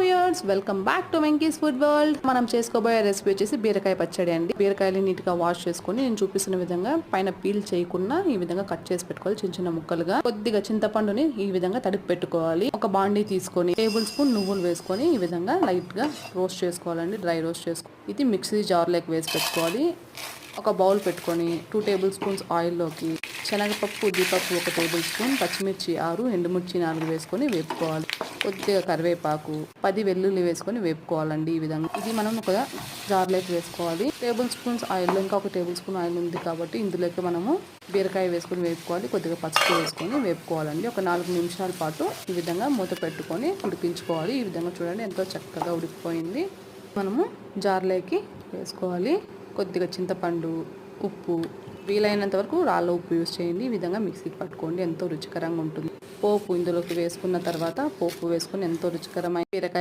Viewers, welcome back to Venky's food world. మనం చేసుకోబోయే recipe వచ్చేసి బీరకాయ పచ్చడి అండి. బీరకాయలు నీట్ గా వాష్ చేసుకొని నేను చూపిస్తున్న విధంగా పైన పీల్ చేయకుండా ఈ విధంగా కట్ చేసి పెట్టుకోవాలి చిన్న చిన్న ముక్కలుగా. కొద్దిగా చింతపండుని ఈ విధంగా తడిపి పెట్టుకోవాలి. ఒక బాండీ తీసుకొని టేబుల్ స్పూన్ నువ్వులు వేసుకొని ఈ విధంగా లైట్ గా రోస్ట్ చేసుకోవాలండి. డ్రై రోస్ట్ చేసుకోవాలి. ఇది మిక్సీ జార్ లోకి వేసి పెట్టుకోవాలి. ఒక బౌల్ పెట్టుకొని 2 టేబుల్ స్పూన్స్ ఆయిల్లోకి శనగపప్పు, ఉద్దిపప్పు 1 టేబుల్ స్పూన్, పచ్చిమిర్చి 6, ఎండుమిర్చి 4 వేసుకొని వేపుకోవాలి. కొద్దిగా కరివేపాకు, 10 వెల్లుల్లి వేసుకొని వేపుకోవాలండి. ఈ విధంగా ఇది మనం ఒక జార్లోకి వేసుకోవాలి. టేబుల్ స్పూన్స్ ఆయిల్లో ఇంకా 1 టేబుల్ స్పూన్ ఆయిల్ ఉంది కాబట్టి ఇందులోకి మనము బీరకాయ వేసుకొని వేపుకోవాలి. కొద్దిగా పసుపు వేసుకొని వేపుకోవాలండి. ఒక 4 నిమిషాల పాటు ఈ విధంగా మూత పెట్టుకొని ఉడికించుకోవాలి. ఈ విధంగా చూడండి ఎంతో చక్కగా ఉడికిపోయింది. మనము జార్లోకి వేసుకోవాలి. కొద్దిగా చింతపండు, ఉప్పు, వీలైనంత వరకు రాళ్ళ ఉప్పు యూస్ చేయండి. ఈ విధంగా మిక్సీకి పట్టుకోండి. ఎంతో రుచికరంగా ఉంటుంది. పోపు ఇందులోకి వేసుకున్న తర్వాత పోపు వేసుకొని ఎంతో రుచికరమైన బీరకాయ